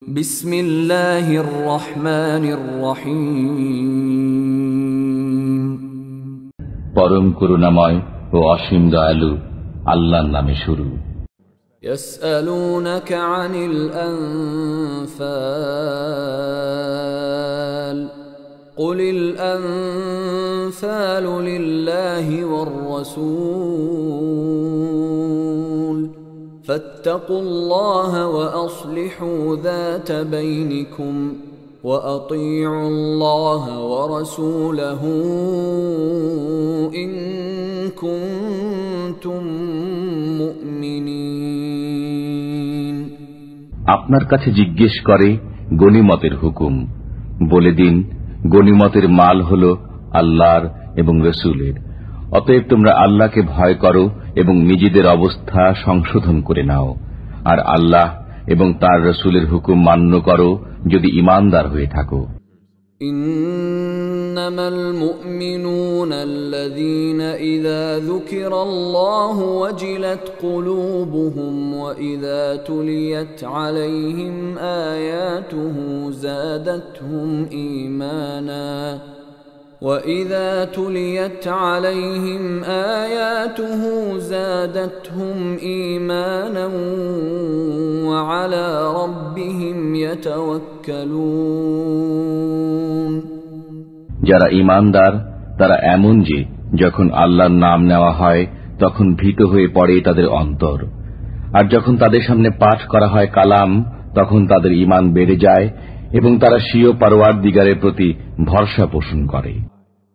বিসমিল্লাহির রহমানির রহিম। পরম করুণাময় ও অসীম দয়ালু আল্লাহর নামে শুরু। ইয়াসআলুনাকা আনিল আনফাল কুলিল আনফালু লিল্লাহি ওয়ার রাসূল ফাত্তাকুল্লাহা ওয়া আসলিহু যাতা বাইনিকুম ওয়া আতিউল্লাহা ওয়া রাসূলাহু ইন কুনতুম মুমিনিন। আপনার কাছে জিজ্ঞেস করে গনিমতের হুকুম। বলে দিন, গনিমতের মাল হল আল্লাহর এবং রসুলের। অতএব তোমরা আল্লাহকে ভয় করো এবং নিজেদের অবস্থা সংশোধন করে নাও, আর আল্লাহ এবং তার রসুলের হুকুম মান্য করো যদি ঈমানদার হয়ে থাকো। ইন্নামাল মুমিনুনা আল্লাযীনা ইযা যুকিরাল্লাহু ওয়াজিলাত কুলুবুহুম ওয়া ইযা তুলিয়াত আলাইহিম আয়াতুহু যাদাতহুম ঈমানা وَإِذَا تُلِيَتْ عَلَيْهِمْ آيَاتُهُ زَادَتْهُمْ إِيمَانًا وَعَلَى رَبِّهِمْ يَتَوَكَّلُونَ। যারা ঈমানদার তারা এমন যে যখন আল্লাহর নাম নেওয়া হয় তখন ভীত হয়ে পড়ে তাদের অন্তর, আর যখন তাদের সামনে পাঠ করা হয় কালাম তখন তাদের ঈমান বেড়ে যায় এবং তারা স্বীয় পরওয়ারদিগারের প্রতি ভরসা পোষণ করে।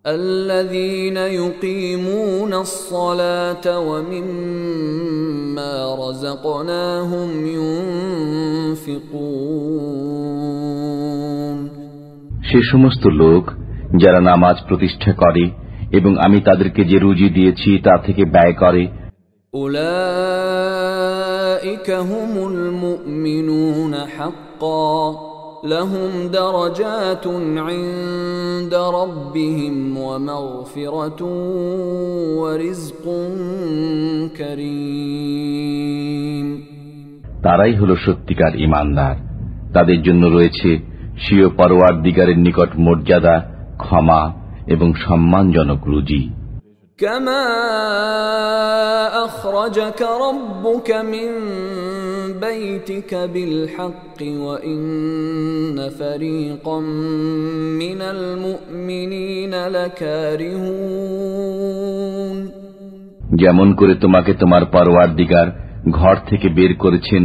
আল্লাযীনা ইউকিমুনাস সালাতা ওয়া মিম্মা রাযাকনাহুম ইউনফিকুন। সে সমস্ত লোক যারা নামাজ প্রতিষ্ঠা করে এবং আমি তাদেরকে যে রুজি দিয়েছি তা থেকে ব্যয় করে। উলাইকা হুমুল মুমিনুনা হাক্কান লাহুম দারাজাতুন ইনদা রাব্বিহিম ওয়া মাগফিরাতুন ওয়া রিজকুন কারীম। তারাই হলো সত্যিকার ঈমানদার, তাদের জন্য রয়েছে স্বীয় পরওয়ারদিগারের নিকট মর্যাদা, ক্ষমা এবং সম্মানজনক রুজি। কামা আখরাজাকা রাব্বুকা মিন বাইতিকা বিল হাক্কি ওয়া ইন্না ফারীকাম মিনাল মুমিনিনা লাকারিহুন। যেমন করে তোমাকে তোমার পরওয়ারদিগার ঘর থেকে বের করেছেন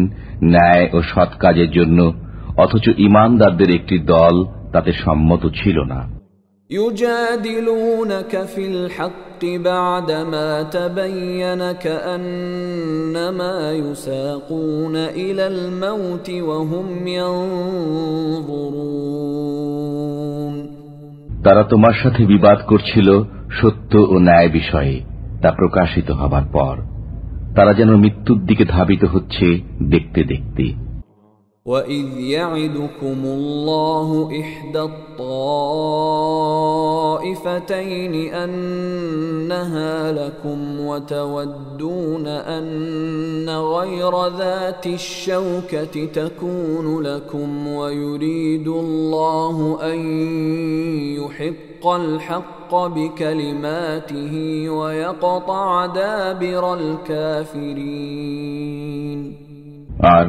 ন্যায় ও সৎ কাজের জন্য, অথচ ঈমানদারদের একটি দল তাতে সম্মত ছিল না। ইউজাদিলুনাকা ফিল হাক্কি বা'দামা তাবায়্যানা কাআন্নামা ইউসাকুনা ইলাল মাউতি ওয়া হুম ইয়ানজুরুন। তারা তোমার সাথে বিবাদ করছিল সত্য ও ন্যায় বিষয়ে, তা প্রকাশিত হবার পর তারা যেন মৃত্যুর দিকে ধাবিত হচ্ছে দেখতে দেখতে। وَإِذْ يَعِدُكُمُ اللَّهُ إِحْدَى الطَّائِفَتَيْنِ أَنَّهَا لَكُمْ وَتَوَدُّونَ أَنَّ غَيْرَ ذَاتِ الشَّوْكَةِ تَكُونُ لَكُمْ وَيُرِيدُ اللَّهُ أَن يُحِقَّ الْحَقَّ بِكَلِمَاتِهِ وَيَقْطَعَ دَابِرَ الْكَافِرِينَ। আর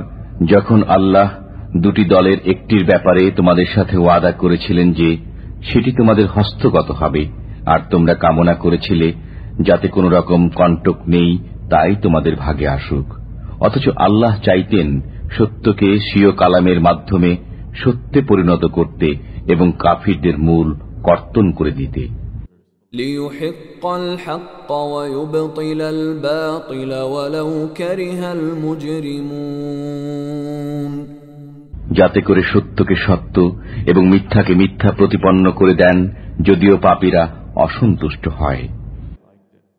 যখন আল্লাহ দুটি দলের একটির ব্যাপারে তোমাদের সাথে ওয়াদা করেছিলেন যে সেটি তোমাদের হস্তগত হবে, আর তোমরা কামনা করেছিলে যাতে কোনো রকম কণ্টক নেই তাই তোমাদের ভাগে আসুক, অথচ আল্লাহ চাইতেন সত্যকে স্বীয় কালামের মাধ্যমে সত্যে পরিণত করতে এবং কাফিরদের মূল কর্তন করে দিতে। لِيُحِقَّ الْحَقَّ وَيُبْطِلَ الْبَاطِلَ وَلَوْ كَرِهَ الْمُجْرِمُونَ। যাতে করে সত্যকে সত্য এবং মিথ্যাকে মিথ্যা প্রতিপন্ন করে দেন, যদিও পাপীরা অসন্তুষ্ট হয়।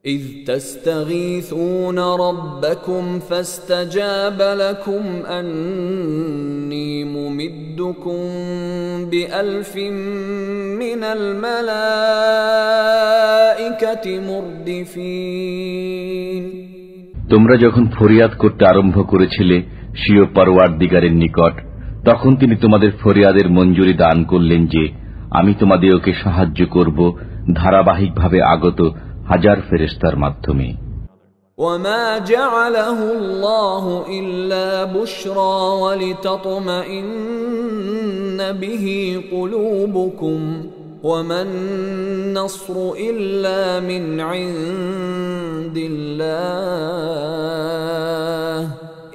إِذْ تَسْتَغِيثُونَ رَبَّكُمْ فَاسْتَجَابَ لَكُمْ أَنِّي مُمِدُّكُمْ بِأَلْفٍ مِّنَ الْمَلَائِكَةِ مُرْدِفِينَ। তোমরা যখন ফরিয়াদ করতে আরম্ভ করেছিলে স্বীয় পরওয়ারদিগারের নিকট, তখন তিনি তোমাদের ফরিয়াদের মঞ্জুরি দান করলেন যে আমি তোমাদেরকে সাহায্য করব ধারাবাহিকভাবে আগত হাজার ফেরেশতার মাধ্যমে। وما جعله الله إلا بشرى ولتطمئن به قلوبكم وما النصر إلا من عند الله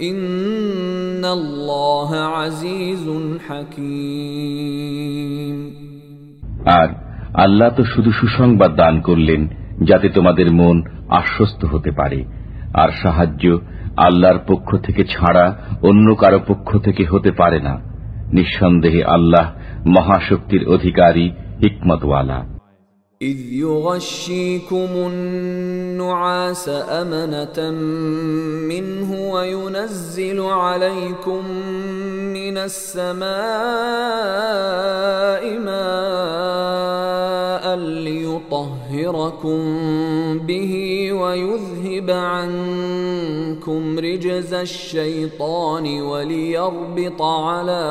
إن الله عزيز حكيم। আর আল্লাহ তো শুধু সুসংবাদ দান করলেন যাতে তোমাদের মন আশ্বস্ত হতে পারে, আর সাহায্য আল্লাহর পক্ষ থেকে ছাড়া অন্য কারো পক্ষ থেকে হতে পারে না। নিঃসন্দেহে আল্লাহ মহাশক্তির অধিকারী, হিকমতওয়ালা। إذ يغشيكم النعاس أمنة منه وينزل عليكم من السماء ماء ليطهركم به ويذهب عنكم رجز الشيطان وليربط على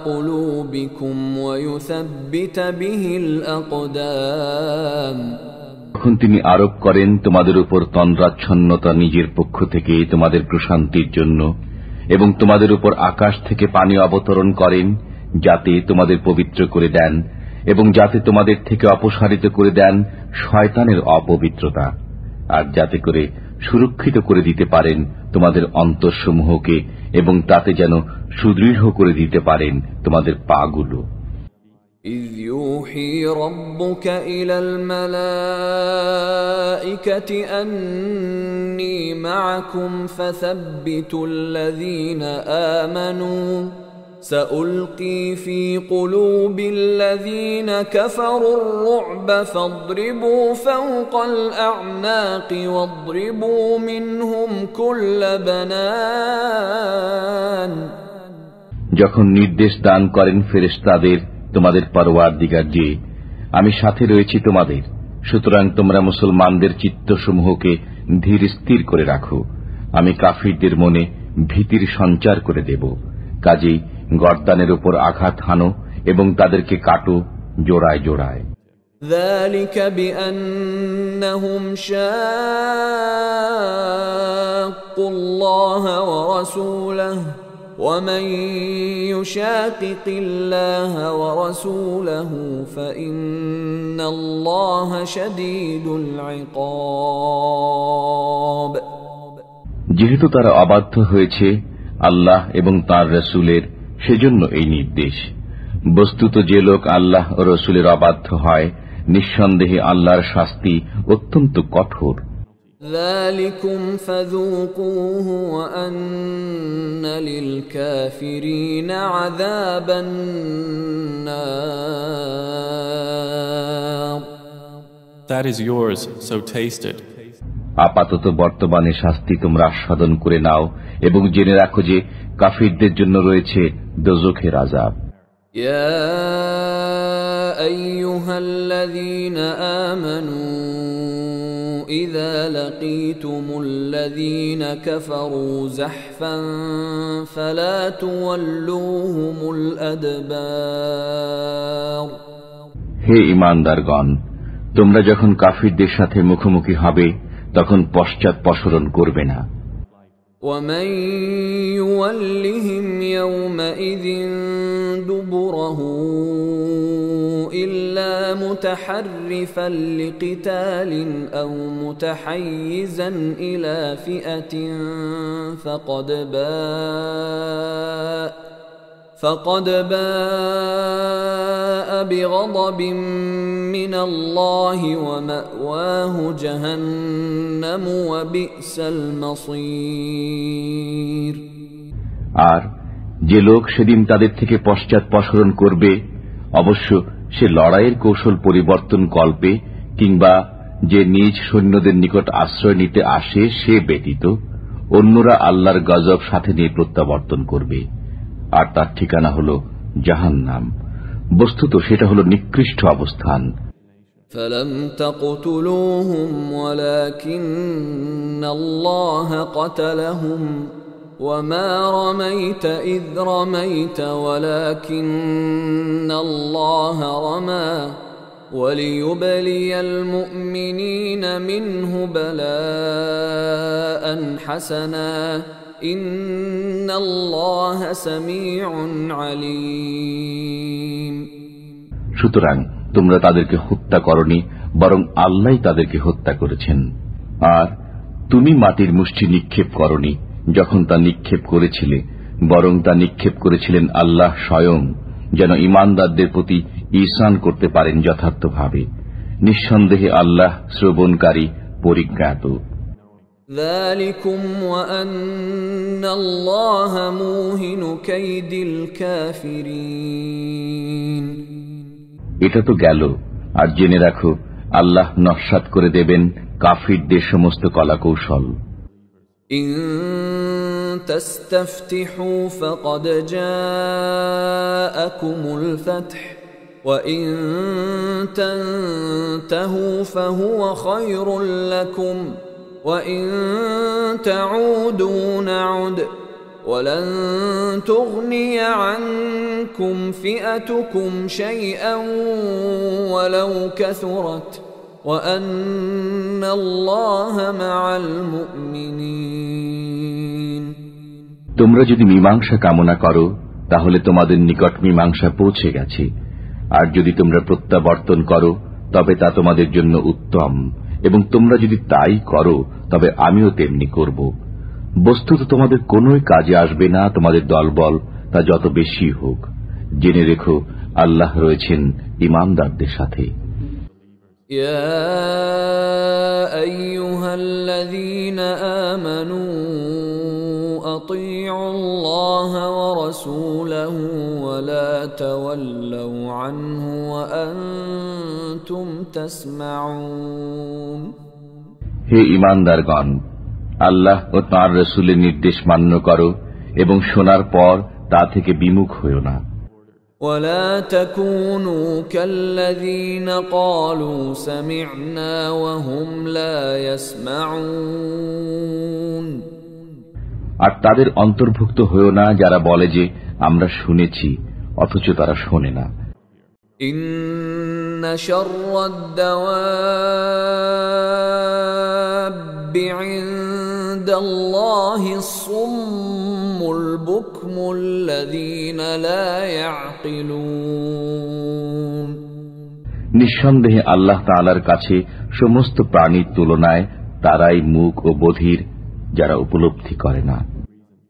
قلوبكم ويثبت به الأقدام। তখন তিনি আরোপ করেন তোমাদের উপর তন্দ্রাচ্ছন্নতা নিজের পক্ষ থেকে তোমাদের প্রশান্তির জন্য, এবং তোমাদের উপর আকাশ থেকে পানি অবতরণ করেন যাতে তোমাদের পবিত্র করে দেন, এবং যাতে তোমাদের থেকে অপসারিত করে দেন শয়তানের অপবিত্রতা, আর যাতে করে সুরক্ষিত করে দিতে পারেন তোমাদের অন্তরসমূহকে, এবং তাতে যেন সুদৃঢ় করে দিতে পারেন তোমাদের পাগুলো। إذ يوحي ربك إلى الملائكة أني معكم فثبتوا الذين آمنوا سألقي في قلوب الذين كفروا الرعب فاضربوا فوق الأعناق واضربوا منهم كل بنان। যখন নির্দেশ দান করেন ফেরেশতাদের তোমাদের পরওয়ারদিগার যে আমি সাথে রয়েছি তোমাদের, সুতরাং তোমরা মুসলমানদের চিত্তসমূহকে ধীর স্থির করে রাখো, আমি কাফিরদের মনে ভীতির সঞ্চার করে দেব। কাজেই গর্দানের উপর আঘাত হানো এবং তাদেরকে কাটো জোড়ায় জোড়ায়। ذلك بأنهم شاقوا الله ورسوله ومن يشاقق الله ورسوله فإن الله شديد العقاب। যেহেতু তারা অবাধ্য হয়েছে আল্লাহ এবং তাঁর রসুলের, সেজন্য এই নির্দেশ। বস্তুত যে লোক আল্লাহ ও রসুলের অবাধ্য হয়, নিঃসন্দেহে আল্লাহর শাস্তি অত্যন্ত কঠোর। ذلكم فذوقوه وأن للكافرين عذاب النار। That is yours, so taste it. আপাতত বর্তমানে শাস্তি তোমরা আস্বাদন করে নাও এবং জেনে রাখো যে কাফিরদের জন্য রয়েছে দোজখের আযাব। ইয়া আইয়ুহাল্লাযীনা আমানু ইযা লাকীতুমুল্লাযীনা কাফারু যাহফান ফালা তুওয়াল্লুহুমুল আদবার। হে ঈমানদারগণ, তোমরা যখন কাফিরদের সাথে মুখোমুখি হবে তখন পশ্চাৎপসরণ করবে না। ومن يولهم يومئذ دبره إلا متحرفا لقتال أو متحيزا إلى فئة فقد باء بغضب من الله ومأواه جهنم وبئس المصير। আর যে লোক সেদিন তাদের থেকে পশ্চাৎপসরণ করবে, অবশ্য সে লড়াইয়ের কৌশল পরিবর্তন কল্পে কিংবা যে নিজ সৈন্যদের নিকট আশ্রয় নিতে আসে সে ব্যতীত অন্যরা আল্লাহর গজব সাথে নিয়ে প্রত্যাবর্তন করবে, আর তার ঠিকানা হল জাহান্নাম। বস্তুত সেটা হল নিকৃষ্ট অবস্থান। فلم تقتلوهم ولكن الله قتلهم وما رميت إذ رميت ولكن الله رمى وليبلي المؤمنين منه بلاء حسنا إن الله سميع عليم. সুতরাং তোমরা তাদেরকে হত্যা করনি, বরং আল্লাহই তাদেরকে হত্যা করেছেন। আর তুমি মাটির মুষ্টি নিক্ষেপ করনি যখন তা নিক্ষেপ করেছিলে, বরং তা নিক্ষেপ করেছিলেন আল্লাহ স্বয়ং, যেন ঈমানদারদের প্রতি ঈসান করতে পারেন যথার্থভাবে। নিঃসন্দেহে আল্লাহ শ্রবণকারী, পরিজ্ঞাত। ذلكم وأن الله موهن كيد الكافرين. এটা তো গেল, আর জেনে রাখো আল্লাহ নস্যাৎ করে দেবেন কাফিরদের সমস্ত কলাকৌশল। إن تستفتحوا فقد جاءكم الفتح وإن تنتهوا فهو خير لكم وإن تعودوا نعد ولن تغني عنكم فئتكم شيئا ولو كثرت وأن الله مع المؤمنين. তোমরা যদি মীমাংসা কামনা করো তাহলে তোমাদের নিকট মীমাংসা পৌঁছে গেছে, আর যদি তোমরা প্রত্যাবর্তন করো তবে তা তোমাদের জন্য উত্তম, এবং তোমরা যদি তাই করো তবে আমিও তেমনি করব। বস্তুত তোমাদের কোনোই কাজে আসবে না তোমাদের দলবল, তা যত বেশি হোক। জেনে রেখো আল্লাহ রয়েছেন ঈমানদারদের সাথে। يا أيها الذين آمنوا أطيعوا الله ورسوله ولا تولوا عنه وأنتم تسمعون. হে ঈমানদারগণ, আল্লাহ ও তাঁর রাসূলের নির্দেশ মান্য করো এবং শোনার পর তা থেকে বিমুখ হয়ো না। ولا تكونوا كالذين قالوا سمعنا وهم لا يسمعون. আর তাদের অন্তর্ভুক্ত হয়ো না যারা বলে যে আমরা শুনেছি অথচ তারা শোনে না। إن شر الدواب عند الله الصم البكم الذين لا يعقلون. নিঃসন্দেহে আল্লাহ তাআলার কাছে সমস্ত প্রাণীর তুলনায় তারাই মূক ও বধির, যারা উপলব্ধি করে না।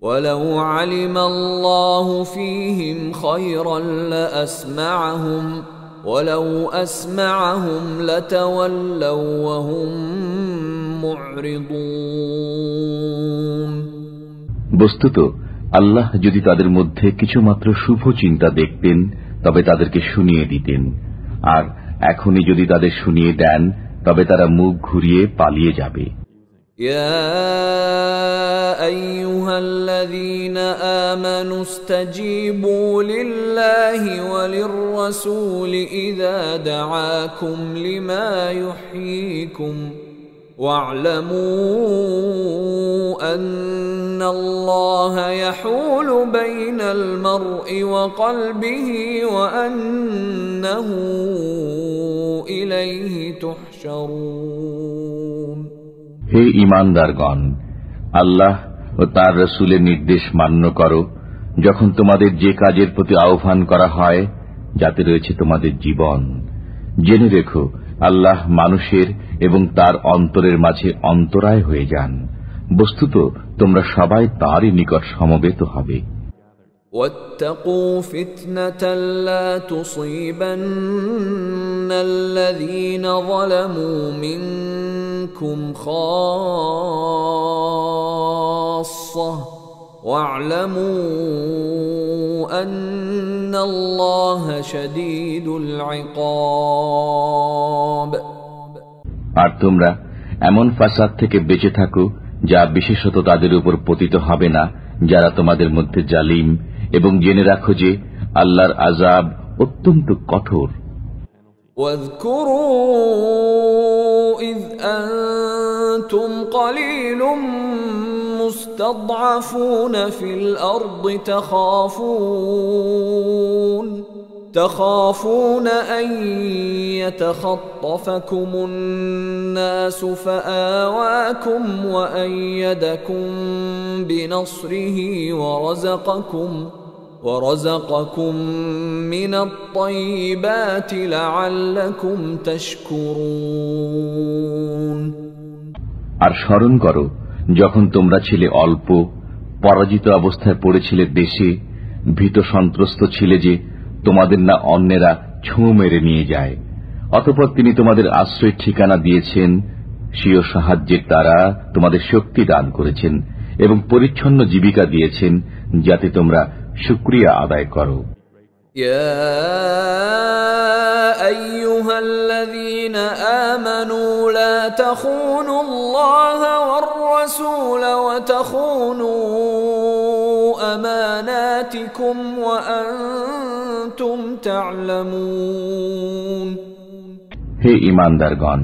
ولو علم الله فيهم خيرا لأسمعهم ولو أسمعهم لتولوا وهم معرضون. বস্তুত আল্লাহ যদি তাদের মধ্যে কিছুমাত্র শুভ চিন্তা দেখতেন তবে তাদেরকে শুনিয়ে দিতেন, আর এখনই যদি তাদের শুনিয়ে দেন তবে তারা মুখ ঘুরিয়ে পালিয়ে যাবে। يا أيها الذين آمنوا استجيبوا لله وللرسول إذا دعاكم لما يحييكم واعلموا أن الله يحول بين المرء وقلبه وأنه إليه تحشرون. হে ঈমানদারগণ, আল্লাহ ও তাঁর রাসূলের নির্দেশ মান্য করো যখন তোমাদের যে কাজের প্রতি আহ্বান করা হয় যাতে রয়েছে তোমাদের জীবন। জেনে রেখো আল্লাহ মানুষের এবং তার অন্তরের মাঝে অন্তরায় হয়ে যান। বস্তুত তোমরা সবাই তাঁরই নিকট সমবেত হবে। واتقوا فتنة لا تصيبن الذين ظلموا منكم خاصة واعلموا أن الله شديد العقاب. আর তোমরা এমন ফাসাদ থেকে বেঁচে থাকো যা বিশেষত তাদের উপর পতিত হবে না যারা তোমাদের মধ্যে জালিম, এবং জেনে রাখো যে আল্লাহর আযাব অত্যন্ত কঠোর। واذكروا إذ وأنتم قليل مستضعفون في الأرض تخافون أن يتخطفكم الناس فآواكم وأيدكم بنصره ورزقكم من الطيبات لعلكم تشكرون আর স্মরণ করো যখন তোমরা ছিলে অল্প, পরাজিত অবস্থায় পড়েছিলে দেশে, ভীত সন্ত্রস্ত ছিলে যে তোমাদের না অন্যেরা ছোঁ মেরে নিয়ে যায়। অতঃপর তিনি তোমাদের আশ্রয় ঠিকানা দিয়েছেন, স্বীয় সাহায্যের দ্বারা তোমাদের শক্তি দান করেছেন এবং পরিচ্ছন্ন জীবিকা দিয়েছেন যাতে তোমরা শুকরিয়া আদায় করো। يا أيها الذين آمنوا لا تخونوا الله والرسول وتخونوا أماناتكم وأنتم تعلمون হে ঈমানদারগণ,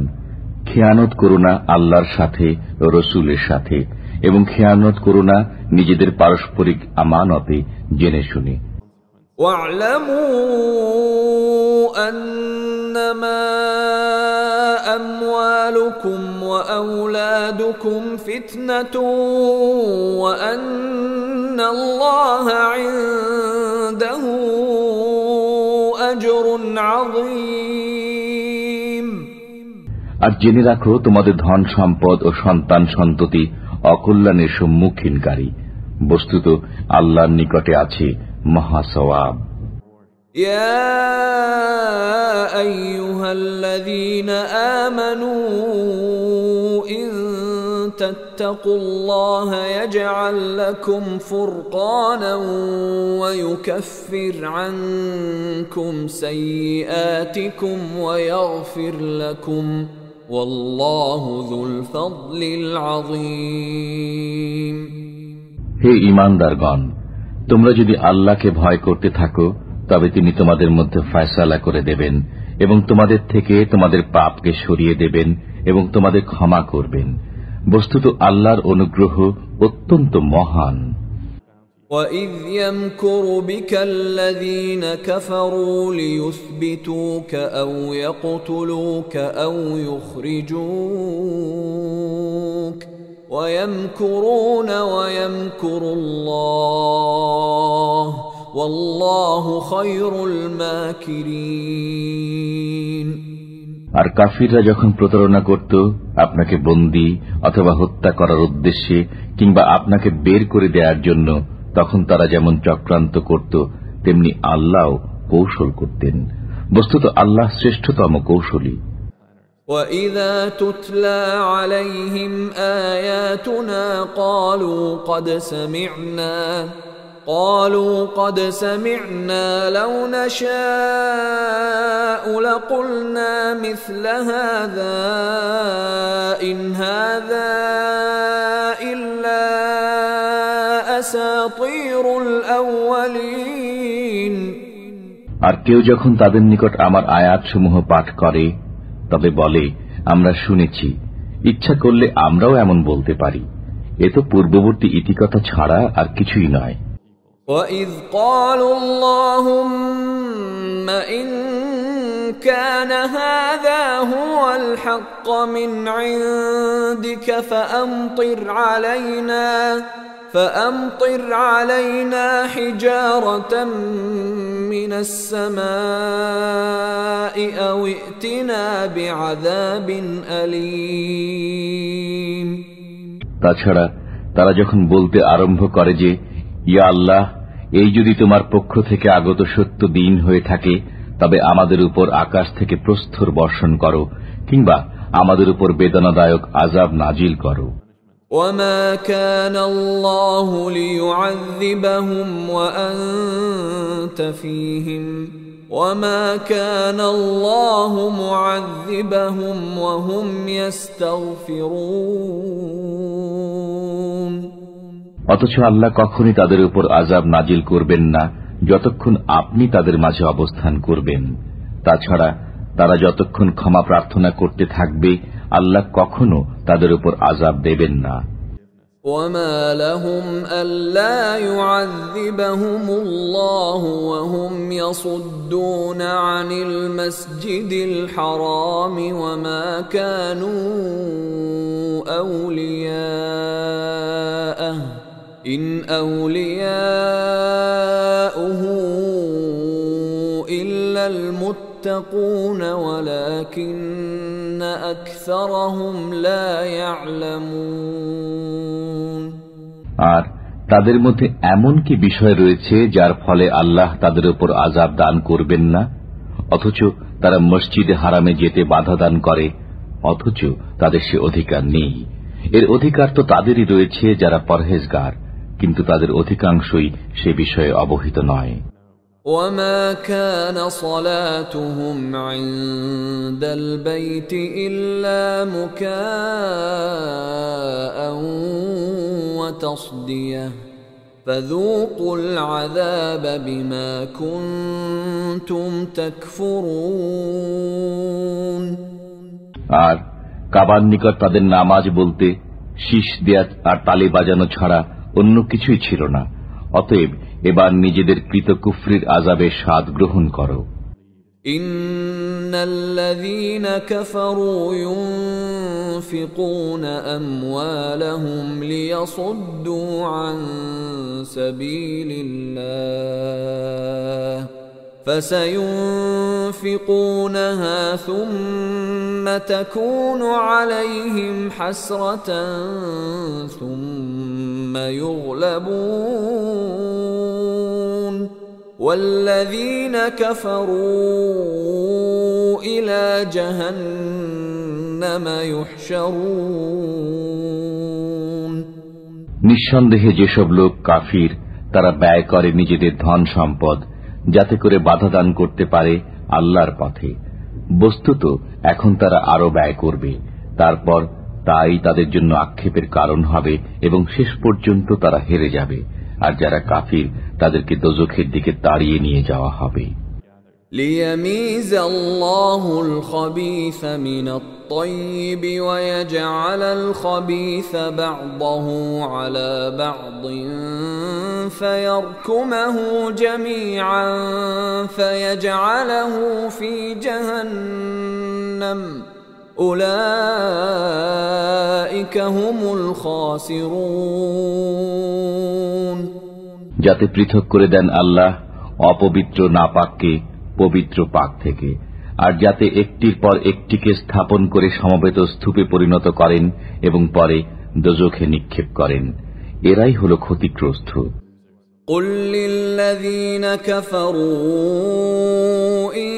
খেয়ানত করো না আল্লাহর সাথে ও রাসূলের সাথে, এবং খেয়ানত করো না নিজেদের পারস্পরিক আমানতে জেনে শুনে। واعلموا أنما أموالكم وأولادكم فتنة وأن الله عنده أجر عظيم আর জেনে রাখো তোমাদের ধন সম্পদ ও সন্তান সন্ততি অকল্যাণের সম্মুখীনকারী, বস্তুত আল্লাহর নিকটে আছে মহা সওয়াব। يا أيها الذين آمنوا إن تتقوا الله يجعل لكم فرقانا ويكفر عنكم سيئاتكم ويغفر لكم والله ذو الفضل العظيم হে ঈমানদারগণ, তোমরা যদি আল্লাহকে ভয় করতে থাকো তবে তিনি তোমাদের মধ্যে ফয়সালা করে দেবেন এবং তোমাদের থেকে তোমাদের পাপকে সরিয়ে দেবেন এবং তোমাদের ক্ষমা করবেন। বস্তুত আল্লাহর অনুগ্রহ অত্যন্ত মহান। وَإِذْ يَمْكُرُ بِكَ الَّذِينَ كَفَرُوا لِيُثْبِتُوكَ أَوْ يَقْتُلُوكَ أَوْ يُخْرِجُوكَ وَيَمْكُرُونَ وَيَمْكُرُ اللَّهُ وَاللَّهُ خَيْرُ الْمَاكِرِينَ আর কাফিররা যখন প্রতারণা করত আপনাকে বন্দী অথবা হত্যা করার উদ্দেশ্যে কিংবা আপনাকে বের করে দেওয়ার জন্য, তখন তারা যেমন চক্রান্ত করত তেমনি আল্লাহ কৌশল করতেন। বস্তুত আল্লাহ শ্রেষ্ঠতম কৌশলী। وَإِذَا تُتْلَى عَلَيْهِمْ آيَاتُنَا قالوا قد سمعنا لو نشاء لقلنا مثل هذا إن هذا إلا أساطير الأولين আর কেউ যখন তাদের নিকট আমার আয়াতসমূহ পাঠ করে তবে বলে, আমরা শুনেছি, ইচ্ছা করলে আমরাও এমন বলতে পারি, এ তো পূর্ববর্তী ইতিকথা ছাড়া আর কিছুই নয়। وَإِذْ قَالُوا اللَّهُمَّ إِن كَانَ هَذَا هُوَ الْحَقَّ مِنْ عِندِكَ فَأَمْطِرْ عَلَيْنَا حِجَارَةً مِنَ السَّمَاءِ أَوْ ائْتِنَا بِعَذَابٍ أَلِيمٍ তাছাড়া তারা যখন বলতে আরম্ভ করে যে, ইয়া আল্লাহ, এই যদি তোমার পক্ষ থেকে আগত সত্য দিন হয়ে থাকে তবে আমাদের উপর আকাশ থেকে প্রস্তর বর্ষণ করো কিংবা আমাদের উপর বেদনাদায়ক আযাব নাজিল করো। وَمَا كَانَ اللَّهُ لِيُعَذِّبَهُمْ وَأَنْتَ فِيهِمْ وَمَا كَانَ اللَّهُ مُعَذِّبَهُمْ وَهُمْ يَسْتَغْفِرُونَ অথচ আল্লাহ কখনই তাদের উপর আযাব নাজিল করবেন না যতক্ষণ আপনি তাদের মাঝে অবস্থান করবেন। তাছাড়া তারা যতক্ষণ ক্ষমা প্রার্থনা করতে থাকবে আল্লাহ কখনো তাদের উপর আযাব দেবেন না। وما لهم ألا يعذبهم الله وهم يصدون عن المسجد الحرام وما كانوا أولياءه إن أولياؤه إلا المتقون ولكن أكثرهم لا يعلمون আর তাদের মধ্যে এমন কি বিষয় রয়েছে যার ফলে আল্লাহ তাদের উপর আযাব দান করবেন না, অথচ তারা মসজিদে হারামে যেতে বাধা দান করে, অথচ তাদের সে অধিকার নেই। এর অধিকার তো তাদেরই রয়েছে যারা পরহেজগার, কিন্তু তাদের অধিকাংশই সে বিষয়ে অবহিত নয়। وما كان صلاتهم عند البيت إلا مكاء وتصدية فذوقوا العذاب بما كنتم تكفرون আর কাবার নিকট তাদের নামাজ বলতে শীষ দেয়া আর তালি বাজানো ছাড়া অন্য কিছুই ছিল না। অতএব এবার নিজেদের কৃত কুফরির আযাবের স্বাদ গ্রহণ করো। ইন্নাল্লাযীনা কাফারু ইউনফিকুনা আমওয়ালাহুম লিয়াসুদ্দু আন সাবিলিল্লাহ فسينفقونها ثم تكون عليهم حسرة ثم يغلبون والذين كفروا إلى جهنم يحشرون নিঃসন্দেহে যেসব লোক কাফির তারা ব্যয় করে নিজেদের ধন সম্পদ যাতে করে বাধা দান করতে পারে আল্লাহর পথে। বস্তুত এখন তারা আরো ব্যয় করবে, তারপর তাই তাদের জন্য আক্ষেপের কারণ হবে এবং শেষ পর্যন্ত তারা হেরে যাবে। আর যারা কাফির তাদেরকে দোজখের দিকে তাড়িয়ে নিয়ে যাওয়া হবে। ليميز الله الخبيث من الطيب ويجعل الخبيث بعضه على بعض فيركمه جميعا فيجعله في جهنم أولئك هم الخاسرون যাতে পৃথক করে দেন আল্লাহ অপবিত্র নাপাককে পবিত্র পাক থেকে, আর যাতে একটির পর একটিকে স্থাপন করে সমবেত স্তূপে পরিণত করেন এবং পরে দোজখে নিক্ষেপ করেন, এরাই হল ক্ষতিগ্রস্ত। قل للذين كفروا إن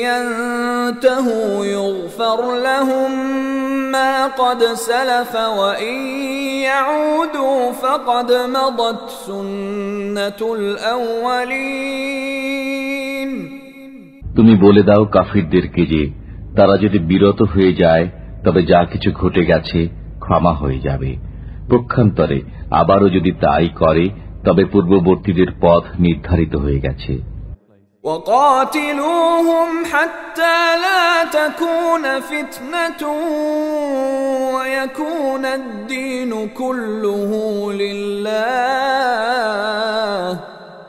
ينتهوا يغفر لهم ما قد سلف وإن يعودوا فقد مضت سنة الأولين তুমি বলে দাও কাফিরদেরকে যে তারা যদি বিরত হয়ে যায় তবে যা কিছু ঘটে গেছে ক্ষমা হয়ে যাবে, পক্ষান্তরে আবারও যদি তাই করে তবে পূর্ববর্তীদের পথ নির্ধারিত হয়ে গেছে। وقاتلوهم حتى لا تكون فتنة ويكون الدين كله لله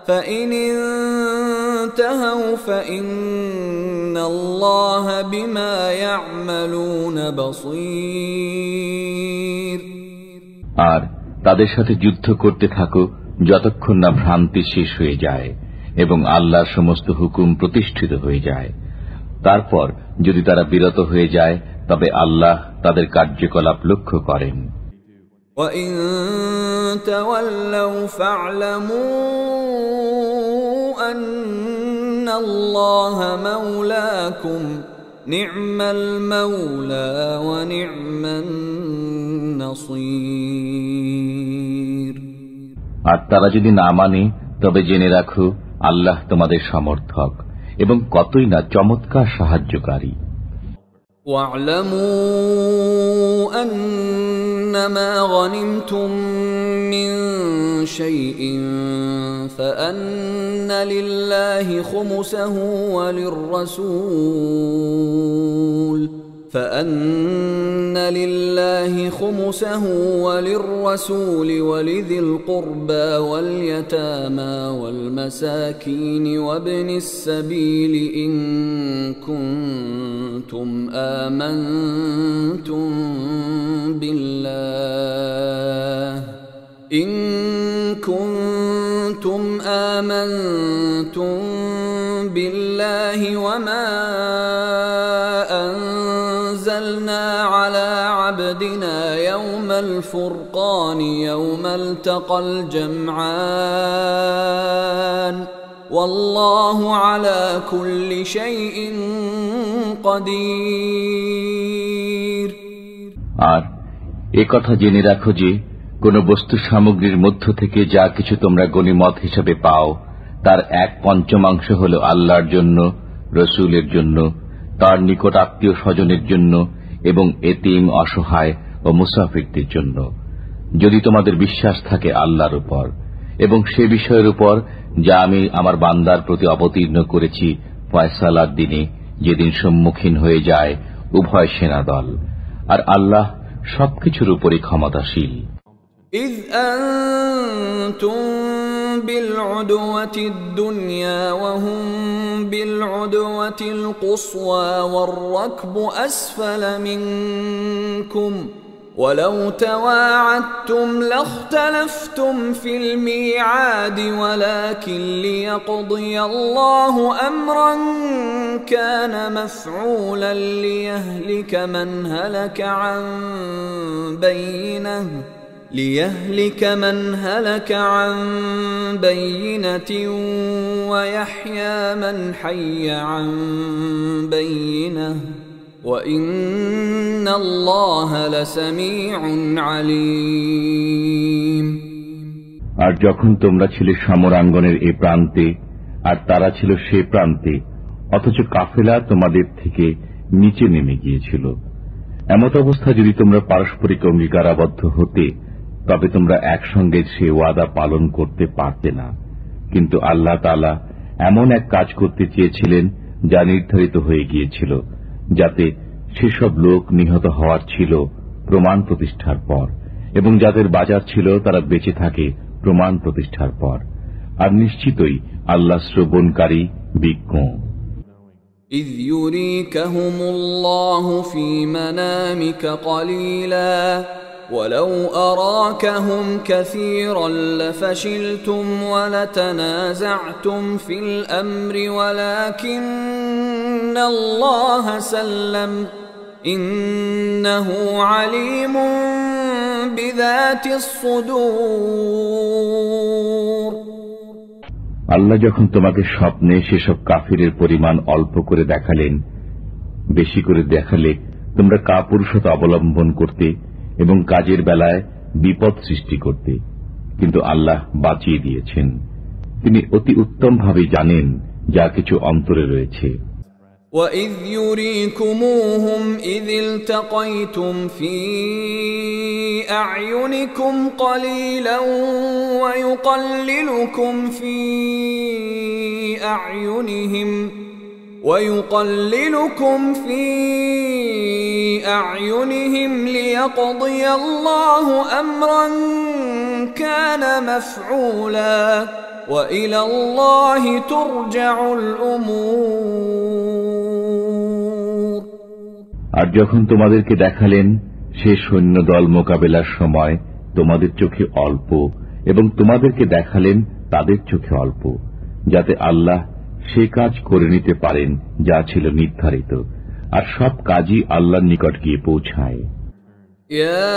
فإن انتهوا فإن الله بما يعملون بصير আর তাদের সাথে যুদ্ধ করতে থাকো যতক্ষণ না ভ্রান্তি শেষ হয়ে যায় এবং আল্লাহর সমস্ত হুকুম প্রতিষ্ঠিত হয়ে যায়। তারপর যদি তারা বিরত হয়ে যায় তবে আল্লাহ তাদের কার্যকলাপ লক্ষ্য করেন। وَإِن تَوَلَّوْا فَاعْلَمُوا أَنَّ اللَّهَ مَوْلَاكُمْ نِعْمَ الْمَوْلَى وَنِعْمَ النَّصِيرُ আর তারা যদি না মানে তবে জেনে রাখো আল্লাহ তোমাদের সমর্থক এবং কতই না চমৎকার সাহায্যকারী। وَاعْلَمُوا أَنَّمَا غَنِمْتُم مِّن شَيْءٍ فَأَنَّ لِلَّهِ خُمُسَهُ وَلِلرَّسُولِ فأن لله خمسه وللرسول ولذي القربى واليتامى والمساكين وابن السبيل إن كنتم آمنتم بالله وما أنزلنا على عبدنا يوم الفرقان يوم التقى الجمعان والله على كل شيء قدير। আর একথা জেনে রাখো যে কোন বস্তু সামগ্রীর মধ্য থেকে যা কিছু তোমরা গনিমত হিসেবে পাও তার 1/5 হল আল্লাহর জন্য, রসুলের জন্য, তার নিকট আত্মীয় স্বজনের জন্য এবং এতিম, অসহায় ও মুসাফিরদের জন্য, যদি তোমাদের বিশ্বাস থাকে আল্লাহর উপর এবং সে বিষয়ের উপর যা আমি আমার বান্দার প্রতি অবতীর্ণ করেছি ফয়সালার দিনে, যেদিন সম্মুখীন হয়ে যায় উভয় সেনাদল। আর আল্লাহ সবকিছুর উপরই ক্ষমতাশীল। إذ أنتم بالعدوة الدنيا وهم بالعدوة القصوى والركب أسفل منكم ولو تواعدتم لاختلفتم في الميعاد ولكن ليقضي الله أمرا كان مفعولا ليهلك من هلك عن بينة ويحيى من حي عن بينة وإن الله لسميع عليم। আর যখন তোমরা ছিলে সমরাঙ্গনের এই প্রান্তে আর তারা ছিল সে প্রান্তে, অথচ কাফেলা তোমাদের থেকে নিচে নেমে গিয়েছিল, এমত অবস্থা যদি তোমরা পারস্পরিক অঙ্গীকারাবদ্ধ হতে তবে তোমরা একসঙ্গে সে ওয়াদা পালন করতে পারতে না। কিন্তু আল্লাহ তাআলা এমন এক কাজ করতে চেয়েছিলেন যা নির্ধারিত হয়ে গিয়েছিল, যাতে সেসব লোক নিহত হওয়ার ছিল প্রমাণ প্রতিষ্ঠার পর, এবং যাদের বাজার ছিল তারা বেঁচে থাকে প্রমাণ প্রতিষ্ঠার পর। আর নিশ্চিতই আল্লাহ শ্রবণকারী, বিজ্ঞ। إذ يريكهم الله في منامك قليلا ولو أراكهم كثيرا لفشلتم ولتنازعتم في الأمر ولكن الله سلم إنه عليم بذات الصدور। আল্লাহ যখন তোমাকে স্বপ্নে সেসব কাফিরের পরিমাণ অল্প করে দেখালেন, বেশি করে দেখালে তোমরা কাপুরুষতা অবলম্বন করতে এবং কাজের বেলায় বিপদ সৃষ্টি করতে, কিন্তু আল্লাহ বাঁচিয়ে দিয়েছেন। তিনি অতি উত্তম ভাবে জানেন যা কিছু অন্তরে রয়েছে। وَإِذْ يُرِيكُمُوهُمْ إِذِ الْتَقَيْتُمْ فِي أَعْيُنِكُمْ قَلِيلًا وَيُقَلِّلُكُمْ فِي أَعْيُنِهِمْ لِيَقْضِيَ اللَّهُ أَمْرًا كَانَ مَفْعُولًا وَإِلَى اللَّهِ تُرْجَعُ الْأُمُورُ। আর যখন তোমাদেরকে দেখালেন সে সৈন্যদল মোকাবেলার সময় তোমাদের চোখে অল্প, এবং তোমাদেরকে দেখালেন তাদের চোখে অল্প, যাতে আল্লাহ সে কাজ করে নিতে পারেন যা ছিল নির্ধারিত, আর সব কাজই আল্লাহর নিকট গিয়ে পৌঁছায়। ইয়া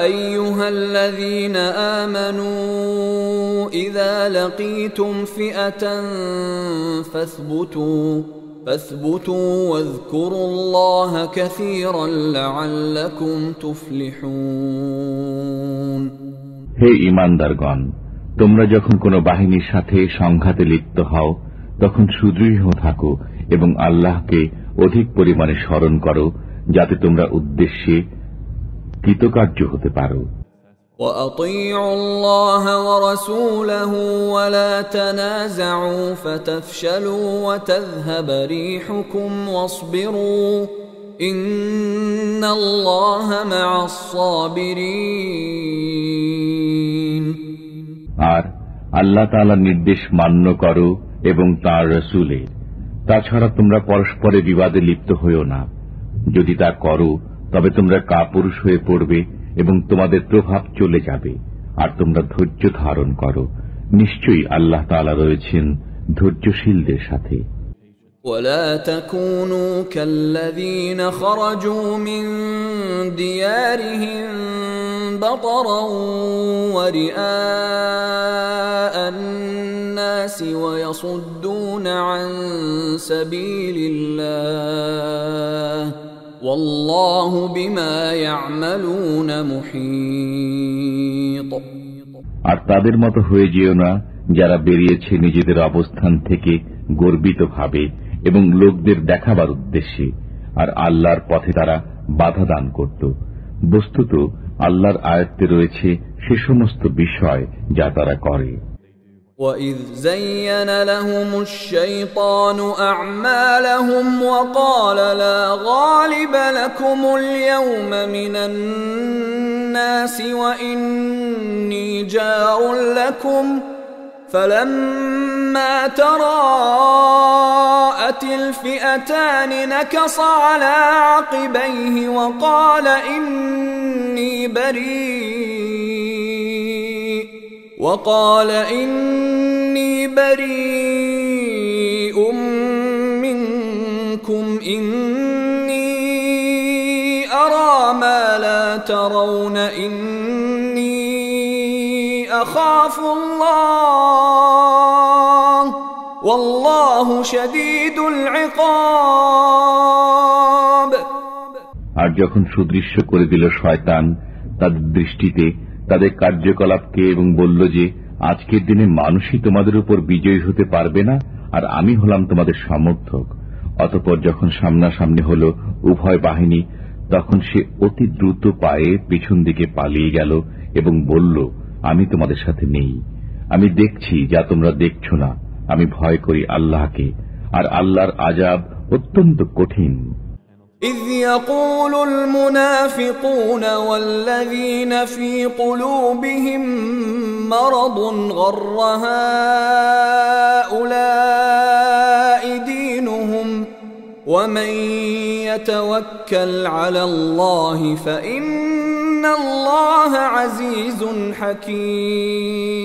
আইয়ুহাল্লাযীনা আমানু ইযা লাকীতুম ফিআতান ফাসবুতু ওয়াযকুরুল্লাহা কাসীরান লাআল্লাকুম তুফলিহুন। হে ঈমানদারগণ, তোমরা যখন কোনো বাহিনীর সাথে সংঘাতে লিপ্ত হও তখন সুদৃঢ় থাকো এবং আল্লাহকে অধিক পরিমাণে স্মরণ করো, যাতে তোমরা উদ্দেশ্যে কৃতকার্য হতে পারো। وَأَطِيعُوا اللَّهَ وَرَسُولَهُ وَلَا تَنَازَعُوا فَتَفْشَلُوا وَتَذْهَبَ رِيحُكُمْ وَاصْبِرُوا إن الله مع الصابرين আর আল্লাহ তাআলার নির্দেশ মান্য করো এবং তাঁর রাসূলের। তাছাড়া তোমরা পরস্পরে বিবাদে লিপ্ত হইও না। যদি তা করো তবে তোমরা কাপুরুষ হয়ে পড়বে এবং তোমাদের প্রভাব চলে যাবে। আর তোমরা ধৈর্য ধারণ করো, নিশ্চয়ই আল্লাহ তাআলা রয়েছেন ধৈর্যশীলদের সাথে। ولا تكونوا كالذين خرجوا من ديارهم بطرا ورئاء الناس ويصدون عن سبيل الله والله بما يعملون محيط আর তাদের মতো হয়ে যেও না যারা বেরিয়েছে নিজেদের অবস্থান থেকে গর্বিত ভাবে এবং লোকদের দেখাবার উদ্দেশ্যে, আর আল্লাহর পথে তারা বাধা দান করত। বস্তুত আল্লাহর আয়ত্তে রয়েছে সে সমস্ত বিষয় যা তারা করে। وَإِذْ زَيَّنَ لَهُمُ الشَّيْطَانُ أَعْمَالَهُمْ وَقَالَ لَا غَالِبَ لَكُمُ الْيَوْمَ مِنَ النَّاسِ وَإِنِّي جَارٌ لَكُمْ فَلَمَّا تَرَاءَتِ الْفِئَتَانِ نَكَصَ عَلَى عَقِبَيْهِ وَقَالَ إِنِّي بريء منكم إني أرى ما لا ترون إني أخاف الله والله شديد العقاب আর যখন সুদৃশ্য করে দিল শয়তান তাদের দৃষ্টিতে তাদের কার্যকলাপকে এবং বলল যে আজকের দিনে মানুষই তোমাদের উপর বিজয়ী হতে পারবে না, আর আমি হলাম তোমাদের সমর্থক। অতঃপর যখন সামনাসামনি হল উভয় বাহিনী, তখন সে অতি দ্রুত পায়ে পিছন দিকে পালিয়ে গেল এবং বলল, আমি তোমাদের সাথে নেই। আমি দেখছি যা তোমরা দেখছ না। আমি ভয় করি আল্লাহকে, আর আল্লাহর আযাব অত্যন্ত কঠিন। إذ يقول المنافقون والذين في قلوبهم مرض غر هؤلاء دينهم ومن يتوكل على الله فإن الله عزيز حكيم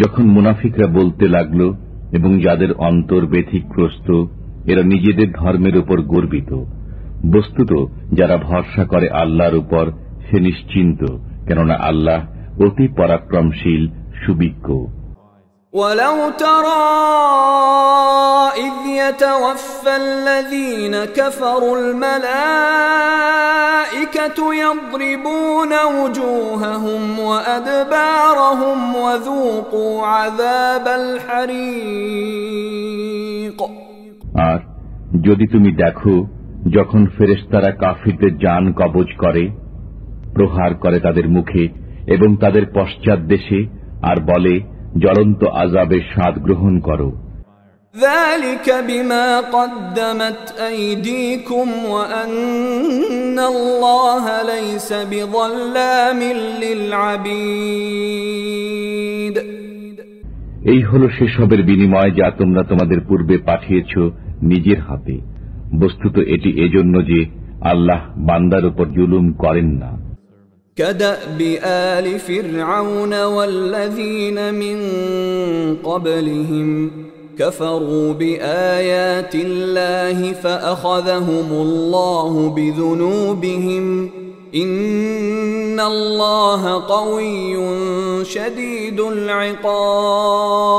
যখন মুনাফিকরা বলতে লাগলো এবং যাদের অন্তর ব্যথিগ্রস্ত, এরা নিজেদের ধর্মের উপর গর্বিত। বস্তুত যারা ভরসা করে আল্লাহর উপর সে নিশ্চিন্ত, কেননা আল্লাহ অতি পরাক্রমশীল সুবিজ্ঞ। ولو ترى إذ يتوفى الذين كفروا الملائكة يضربون وجوههم وأدبارهم وذوقوا عذاب الحريق আর যদি তুমি দেখো যখন ফেরেশতারা কাফিরদের জান কবজ করে, প্রহার করে তাদের মুখে এবং তাদের পশ্চাৎ দেশে, আর বলে জ্বলন্ত আযাবের স্বাদ গ্রহণ করো। ذلك بما قدمت أيديكم وأن الله ليس بظلام للعبيد এই হলো সেসবের বিনিময় যা তোমরা তোমাদের পূর্বে পাঠিয়েছ নিজের হাতে। বস্তুত এটি এজন্য যে আল্লাহ বান্দার উপর জুলুম করেন না। كدأب آل فرعون والذين من قبلهم كفروا بآيات الله فأخذهم الله بذنوبهم إن الله قوي شديد العقاب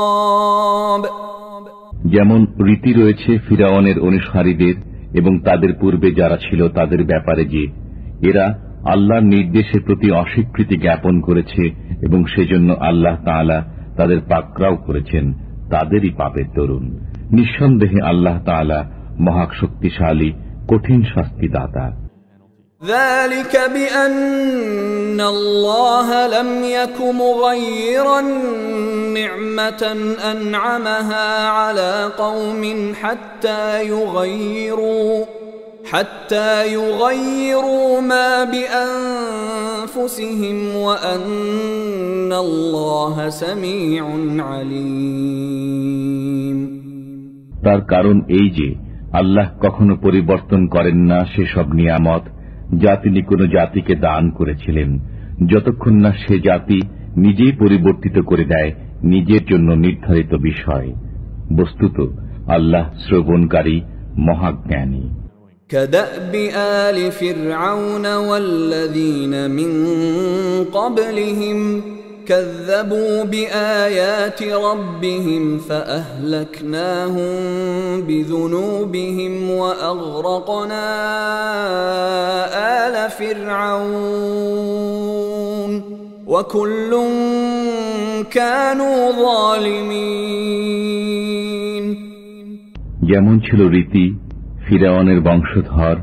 যেমন রীতি রয়েছে ফিরাউনের অনুসারীদের এবং তাদের পূর্বে যারা ছিল তাদের ব্যাপারে যে এরা আল্লাহর নির্দেশের প্রতি অস্বীকৃতি জ্ঞাপন করেছে এবং সেজন্য আল্লাহ তাআলা তাদের পাকড়াও করেছেন তাদেরই পাপের দরুন। নিঃসন্দেহে আল্লাহ তাআলা মহাশক্তিশালী, কঠিন শাস্তিদাতা। ذلك بأن الله لم يك مغيرا نعمة أنعمها على قوم حتى يغيروا حتى يغيروا ما بأنفسهم وأن الله سميع عليم তার কারণ এই যে আল্লাহ কখনো পরিবর্তন করেন না সেসব নিয়ামত যা তিনি কোন জাতিকে দান করেছিলেন, যতক্ষণ না সে জাতি নিজেই পরিবর্তিত করে দেয় নিজের জন্য নির্ধারিত বিষয়। বস্তুত আল্লাহ শ্রবণকারী, মহাজ্ঞানী। كدأب آل فرعون والذين من قبلهم كذبوا بآيات ربهم فأهلكناهم بذنوبهم وأغرقنا آل فرعون وكل كانوا ظالمين যেমন ছিল রীতি ফিরআউনের বংশধর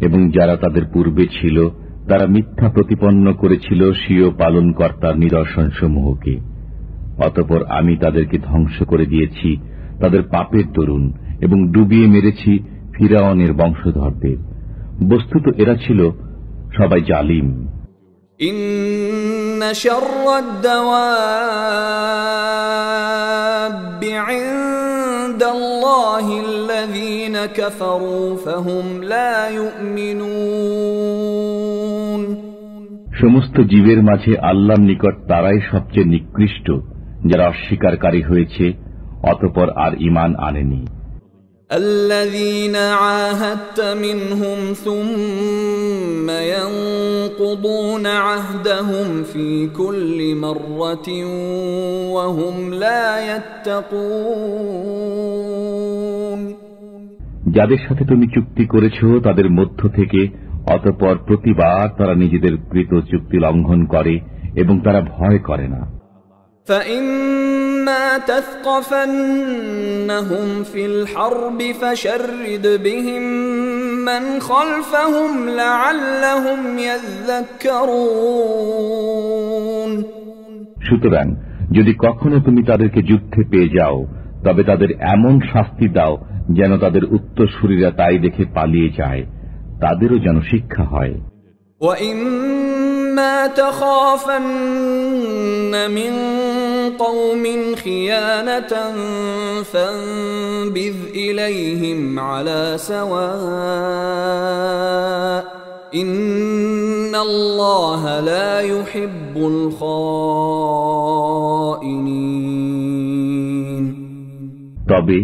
এবং যারা তাদের পূর্বে ছিল, তারা মিথ্যা প্রতিপন্ন করেছিল স্বীয় পালনকর্তার নিদর্শনসমূহকে। অতঃপর আমি তাদেরকে ধ্বংস করে দিয়েছি তাদের পাপের দরুন এবং ডুবিয়ে মেরেছি ফিরআউনের বংশধরদের। বস্তুত এরা ছিল সবাই জালিম। ইন্না শাররাদ দাওয়াবি ইনদাল্লাহিল্লাযীনা কাফারু ফাহুম লা ইউমিনুন। সমস্ত জীবের মাঝে আল্লাহর নিকট তারাই সবচেয়ে নিকৃষ্ট যারা অস্বীকারী হয়েছে অতঃপর আর ঈমান আনেনি। الذين عاهدت منهم ثم ينقضون عهدهم في كل مرة وهم لا يتقون যাদের সাথে তুমি চুক্তি করেছো তাদের মধ্য থেকে অতঃপর প্রতিবার তারা নিজেদের কৃত চুক্তি লঙ্ঘন করে এবং তারা ভয় করে না। فإما تثقفنهم في الحرب فشرد بهم من خلفهم لعلهم يذكرون সুতরাং যদি কখনো তুমি তাদেরকে যুদ্ধে পেয়ে যাও তবে তাদের এমন শাস্তি দাও যেন তাদের উত্তরসূরিরা তাই দেখে পালিয়ে যায়, তাদেরও যেন শিক্ষা হয়। وَإِمَّا تَخَافَنَّ مِنْ قَوْمٍ خِيَانَةً فَانبِذْ إِلَيْهِمْ عَلَى سَوَاءٍ إِنَّ اللَّهَ لَا يُحِبُّ الْخَائِنِينَ তবে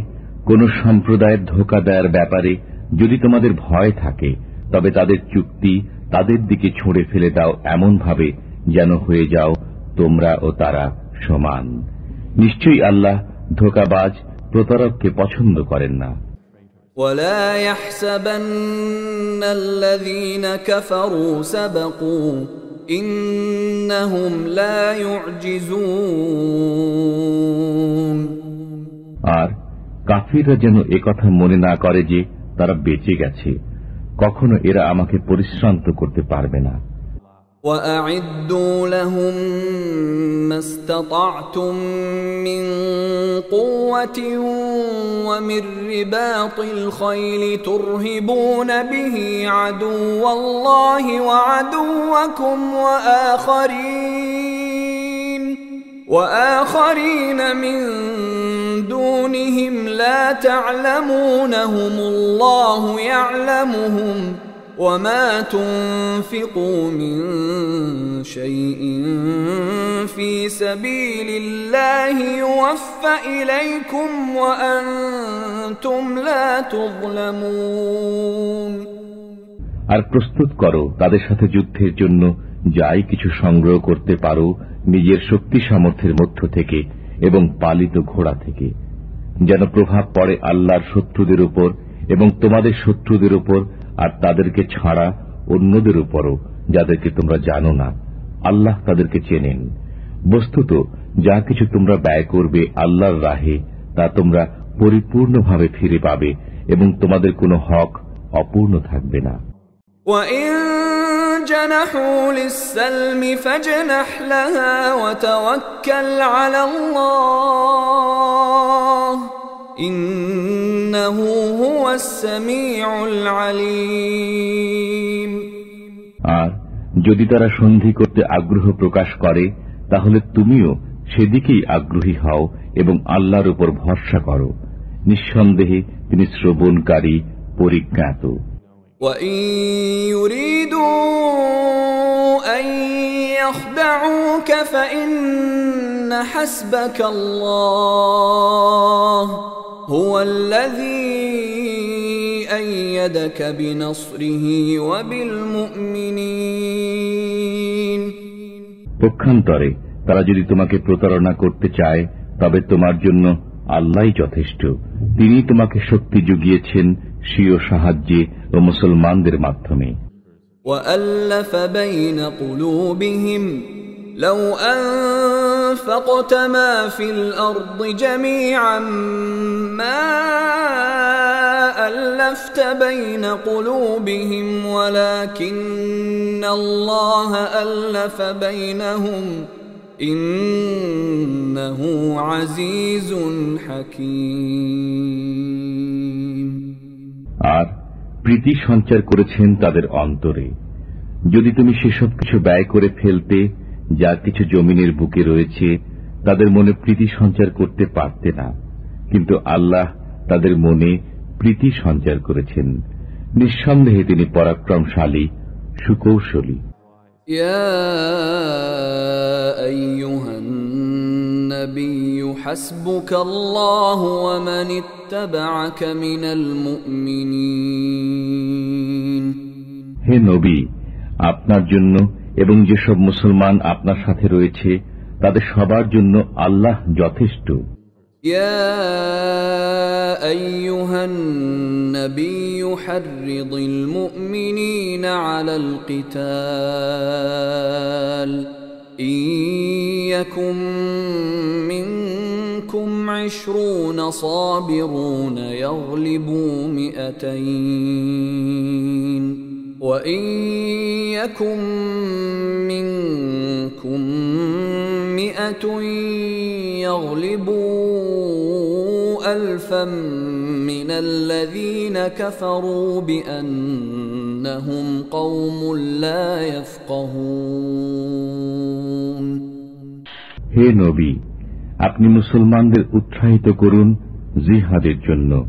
কোন সম্প্রদায়ের ধোঁকা দেওয়ার ব্যাপারে যদি তোমাদের ভয় থাকে তবে তাদের চুক্তি তাদের দিকে ছুঁড়ে ফেলে দাও এমন ভাবে যেন হয়ে যাও তোমরা ও তারা সমান। নিশ্চয়ই আল্লাহ ধোঁকাবাজ প্রতারককে পছন্দ করেন না। وَلَا يَحْسَبَنَّ الَّذِينَ كَفَرُوا سَبَقُوا إِنَّهُمْ لَا يُعْجِزُونَ আর কাফিররা যেন একথা মনে না করে যে তারা বেঁচে গেছে, কখনো এরা আমাকে পরিশ্রান্ত করতে পারবে না। وَأَعِدُّوا لَهُم مَّا اسْتَطَعْتُم مِّن قُوَّةٍ وَمِن رِّبَاطِ الْخَيْلِ تُرْهِبُونَ بِهِ عَدُوَّ اللَّهِ وَعَدُوَّكُمْ وَآخَرِينَ مِن دُونِهِمْ لَا تَعْلَمُونَهُمُ اللَّهُ يَعْلَمُهُمْ وَمَا تُنفِقُوا مِن شَيْءٍ فِي سَبِيلِ اللَّهِ يُوَفَّ إِلَيْكُمْ وَأَنتُمْ لَا تُظْلَمُونَ আর প্রস্তুত করো তাদের সাথে যুদ্ধের জন্য যাই কিছু সংগ্রহ করতে পারো নিজের শক্তি সামর্থ্যের মধ্য থেকে এবং পালিত ঘোড়া থেকে, যেন প্রভাব পড়ে আল্লাহর শত্রুদের উপর এবং তোমাদের শত্রুদের উপর, আর তাদেরকে ছাড়া অন্যদের উপরও যাদেরকে তোমরা জানো না। আল্লাহ তাদেরকে চেনেন। বস্তুত যা কিছু তোমরা ব্যয় করবে আল্লাহর রাহে তা তোমরা পরিপূর্ণভাবে ফিরে পাবে এবং তোমাদের কোনো হক অপূর্ণ থাকবে না। وَإِن جَنَحُوا لِلسَّلْمِ فَاجْنَحْ لَهَا وَتَوَكَّلْ عَلَى اللَّهِ إِنَّ إنه هو السميع العليم আর যদি তারা সন্ধি করতে আগ্রহ প্রকাশ করে তাহলে তুমিও সেদিকেই আগ্রহী হও এবং আল্লাহর উপর ভরসা করো। নিঃসন্দেহে তিনি শ্রবণকারী, পরিজ্ঞাত। وَإِن يُرِيدُوا أَن يَخْدَعُوكَ فَإِنَّ حَسْبَكَ اللَّهُ هُوَ الَّذِي أَيَّدَكَ بِنَصْرِهِ وَبِالْمُؤْمِنِينَ। পক্ষান্তরে তারা যদি তোমাকে প্রতারণা করতে চায় তবে তোমার জন্য আল্লাহই যথেষ্ট। তিনি তোমাকে শক্তি জুগিয়েছেন স্বীয় সাহায্যে ও মুসলমানদের মাধ্যমে। وَأَلَّفَ بَيْنَ قُلُوبِهِمْ لَوْ أَنفَقْتَ مَا فِي الْأَرْضِ جَمِيعًا مَا أَلَّفْتَ بَيْنَ قُلُوبِهِمْ وَلَكِنَّ اللَّهَ أَلَّفَ بَيْنَهُمْ إِنَّهُ عَزِيزٌ حَكِيمٌ। আর প্রীতি সঞ্চার করেছেন তাদের অন্তরে। যদি তুমি সেসব কিছু ব্যয় করে ফেলতে যা কিছু জমিনের বুকে রয়েছে, তাদের মনে প্রীতি সঞ্চার করতে পারতে না, কিন্তু আল্লাহ তাদের মনে প্রীতি সঞ্চার করেছেন। নিঃসন্দেহে তিনি পরাক্রমশালী, সুকৌশলী। ইয়া আইয়ুহান নাবিয়্যু হাসবুকাল্লাহু ওয়া মান ইত্তাবা'আকা মিনাল মুমিনিন। হে নবী, আপনার জন্য এবং যেসব মুসলমান আপনার সাথে রয়েছে তাদের সবার জন্য আল্লাহ যথেষ্ট। ইয়া আইয়ুহান নাবিয়্যু হাররিদিল মুমিনিনা আলাল কিতাল ইয়াকুম মিনকুম 20 সাবিরুন ইয়াগলিবু 200 وَإِن يَكُن مِّنكُم 100 يَغْلِبُوا 1000 مِّنَ الَّذِينَ كَفَرُوا بِأَنَّهُمْ قَوْمٌ لَّا يَفْقَهُونَ। হে নবী, আপনি মুসলমানদের উৎসাহিত করুন জিহাদের জন্য।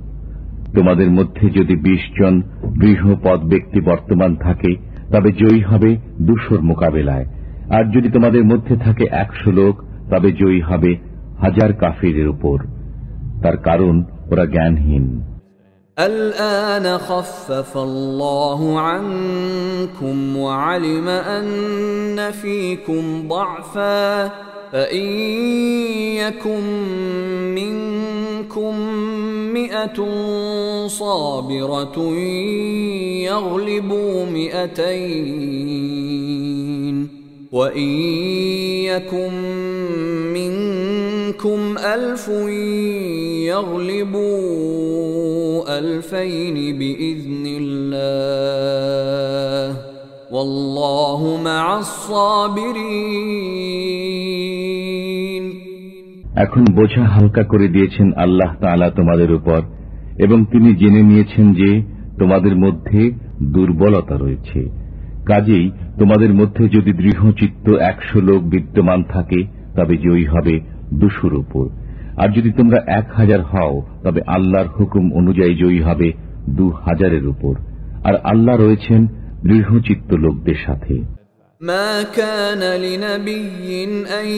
তোমাদের মধ্যে যদি 20 জন দৃঢ়পদ ব্যক্তি বর্তমান থাকে তবে জয়ী হবে 200 মোকাবেলায়, আর যদি তোমাদের মধ্যে থাকে 100 লোক তবে জয়ী হবে 1000 কাফিরের উপর। তার কারণ ওরা জ্ঞানহীন। الآن خفف الله عنكم وعلم أن فيكم ضعفا فإن يكن منكم 100 صابرة يغلبوا 200 وإن يكن منكم 1000 يغلبوا 2000 بإذن الله والله مع الصابرين। এখন বোঝা হালকা করে দিয়েছেন আল্লাহ তাআলা তোমাদের উপর, এবং তিনি জেনে নিয়েছেন যে তোমাদের মধ্যে দুর্বলতা রয়েছে। কাজেই তোমাদের মধ্যে যদি দৃঢ়চিত্ত 100 লোক বিদ্যমান থাকে তবে জয়ী হবে 200 উপর, আর যদি তোমরা 1000 হও তবে আল্লাহর হুকুম অনুযায়ী জয়ী হবে 2000 উপর, আর আল্লাহ রয়েছেন দৃঢ়চিত্ত লোকদের সাথে। ما كان لنبي أن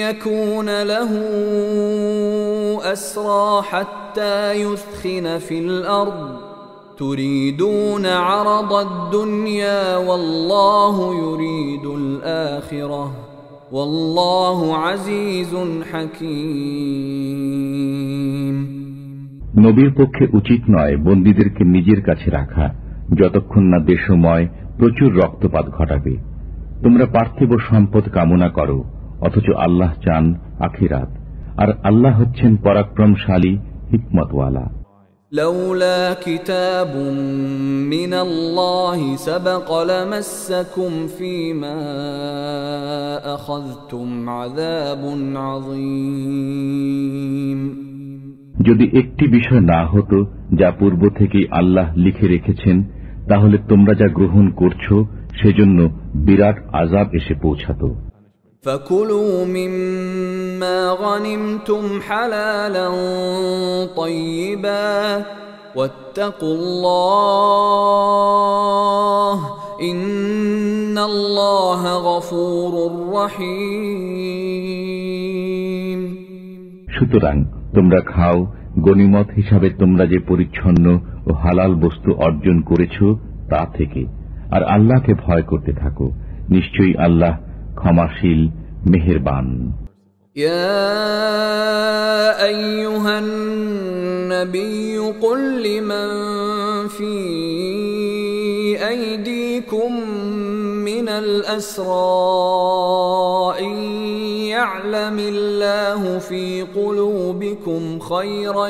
يكون له أسرى حتى يثخن في الأرض تريدون عرض الدنيا والله يريد الآخرة والله عزيز حكيم। নবীর পক্ষে উচিত নয় বন্দীদেরকে নিজের কাছে রাখা যতক্ষণ না দেশময় প্রচুর রক্তপাত ঘটাবে। তোমরা পার্থিব সম্পদ কামনা করো, অথচ আল্লাহ চান আখিরাত, আর আল্লাহ হচ্ছেন পরাক্রমশালী, হিকমতওয়ালা। لولا كتاب من الله سبق لمسكم فيما أخذتم عذاب عظيم। যদি একটি বিষয় না হতো যা পূর্ব থেকেই আল্লাহ লিখে রেখেছেন, তাহলে তোমরা যা গ্রহণ করছো সেজন্য বিরাট আযাব এসে পৌঁছাতো। فكلوا مما غنمتم حلالا طيبا واتقوا الله إن الله غفور رحيم। সুতরাং তোমরা খাও গনিমত হিসাবে তোমরা যে পরিচ্ছন্ন ও হালাল বস্তু অর্জন করেছ তা থেকে, আর আল্লাহকে ভয় করতে থাকো, নিশ্চয়ই আল্লাহ ক্ষমাশীল মেহেরবান। يا أيها النبي قل لمن في أيديكم من الأسرى إن يعلم الله في قلوبكم خيرا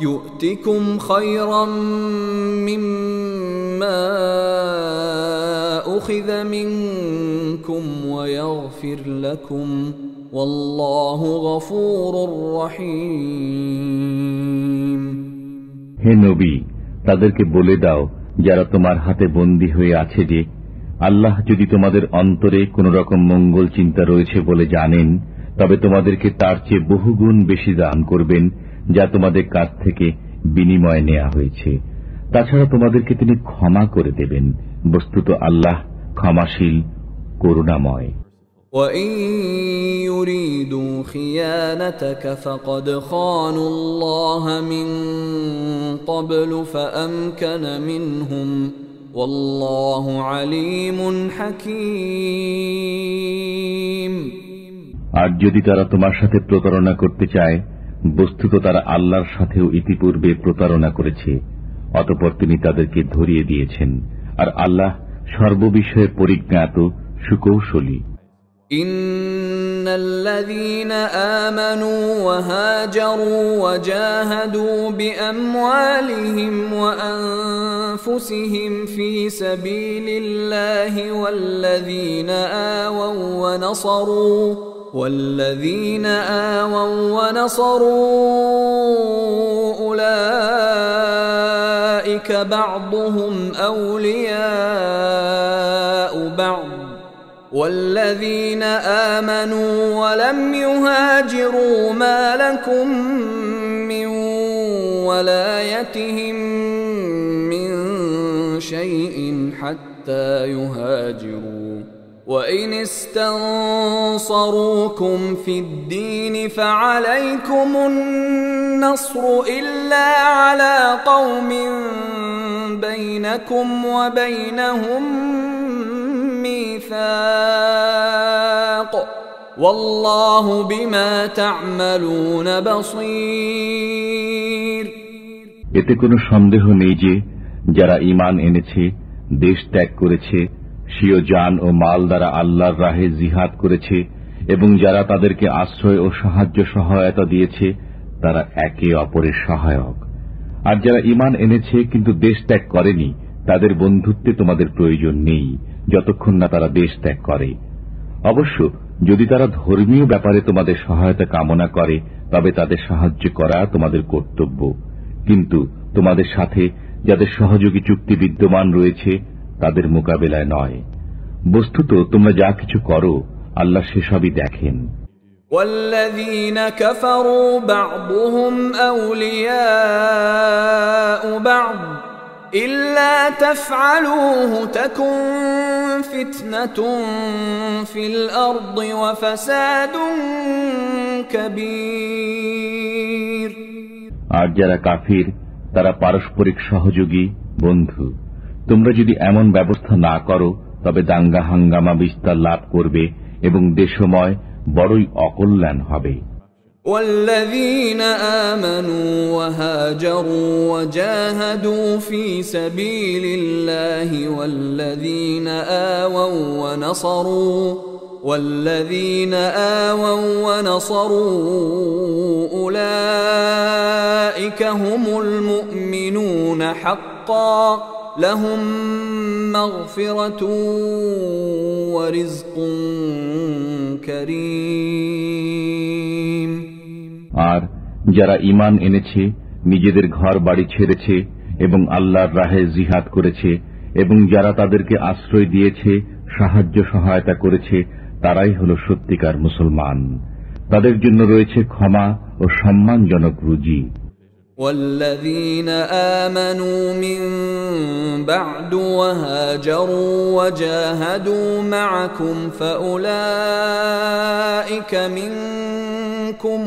يؤتكم خيرا مما أخذ منكم ويغفر لكم والله غفور رحيم। হে নবী, তাদেরকে বলে দাও যারা তোমার হাতে বন্দী হয়ে আছে যে আল্লাহ যদি তোমাদের অন্তরে কোন রকম মঙ্গল চিন্তা রয়েছে বলে জানেন, তবে তোমাদেরকে তার চেয়ে বহুগুণ বেশি দান করবেন যা তোমাদের কাছ থেকে বিনিময় নেওয়া হয়েছে। তাছাড়া তোমাদেরকে তিনি ক্ষমা করে দেবেন, বস্তুত আল্লাহ ক্ষমাশীল করুণাময়। وَإِن يُرِيدُوا خِيَانَتَكَ فَقَدْ خَانُوا اللَّهَ مِن قَبْلُ فَأَمْكَنَ مِنْهُمْ وَاللَّهُ عَلِيمٌ حَكِيمٌ। আর যদি তারা তোমার সাথে প্রতারণা করতে চায়, বস্তুত তারা আল্লাহর সাথেও ইতিপূর্বে প্রতারণা করেছে, অতঃপর তিনি তাদেরকে ধরিয়ে দিয়েছেন, আর আল্লাহ সর্ববিষয়ে পরিজ্ঞাত সুকৌশলী। ইন্নাল্লাযীনা আমানু ওয়া হাজারু ওয়া জাহাদু বিআমওয়ালিহিম ওয়া আনফুসিহিম ফী সাবীলিল্লাহি ওয়াল্লাযীনা আওয়াউ ওয়া নাসারু أولئك بعضهم أولياء بعض والذين آمنوا ولم يهاجروا ما لكم من ولايتهم من شيء حتى يهاجروا وإن استنصروكم في الدين فعليكم النصر إلا على قوم بينكم وبينهم ميثاق والله بما تعملون بصير। এতে কোনো সন্দেহ নেই যে যারা ঈমান এনেছে, দেশ ত্যাগ করেছে, স্বীয় জান ও মাল দ্বারা আল্লাহর রাহে জিহাদ করেছে এবং যারা তাদেরকে আশ্রয় ও সাহায্য সহায়তা দিয়েছে, তারা একে অপরের সহায়ক। আর যারা ঈমান এনেছে কিন্তু দেশ ত্যাগ করেনি, তাদের বন্ধুত্বে তোমাদের প্রয়োজন নেই যতক্ষণ না তারা দেশ ত্যাগ করে। অবশ্য যদি তারা ধর্মীয় ব্যাপারে তোমাদের সহায়তা কামনা করে, তবে তাদের সাহায্য করা তোমাদের কর্তব্য, কিন্তু তোমাদের সাথে যাদের সহযোগী চুক্তি বিদ্যমান রয়েছে তাদের মোকাবেলায় নয়। বস্তুত তোমরা যা কিছু করো আল্লাহ সেসবই দেখেন। والذين كفروا بعضهم أولياء بعض إلا تفعلوه تكن فتنة في الأرض وفساد كبير। আর যারা কাফির তারা পারস্পরিক সহযোগী বন্ধু। তোমরা যদি এমন ব্যবস্থা না করো তবে দাঙ্গা হাঙ্গামা বিস্তার লাভ করবে এবং দেশময় বড়ই অকল্যাণ হবে। والذين آمنوا وهاجروا وجاهدوا في سبيل الله والذين آووا ونصروا أولئك هم المؤمنون حقا لهم مغفرة ورزق كريم। আর যারা ঈমান এনেছে, নিজেদের ঘর বাড়ি ছেড়েছে এবং আল্লাহর রাহে জিহাদ করেছে এবং যারা তাদেরকে আশ্রয় দিয়েছে, সাহায্য সহায়তা করেছে, তারাই হল সত্যিকার মুসলমান। তাদের জন্য রয়েছে ক্ষমা ও সম্মানজনক রুজি। والذين آمنوا من بعد وهاجروا وجاهدوا معكم فأولئك منكم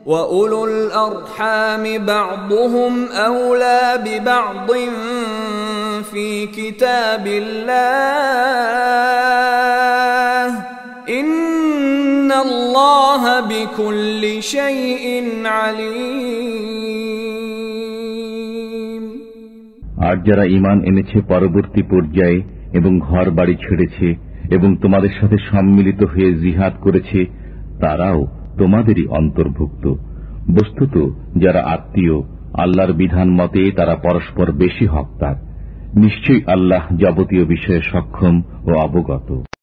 وأولو الأرحام بعضهم أولى ببعض في كتاب الله إن الله بكل شيء عليم। আর যারা ঈমান এনেছে পরবর্তী পর্যায়ে এবং ঘর বাড়ি ছেড়েছে এবং তোমাদের সাথে সম্মিলিত হয়ে জিহাদ করেছে, তারাও তোমাদেরই অন্তর্ভুক্ত। বস্তুত যারা আত্মীয়, আল্লাহর বিধান মতে তারা পরস্পর বেশি হকদার। নিশ্চয়ই আল্লাহ যাবতীয় বিষয়ে সক্ষম ও অবগত।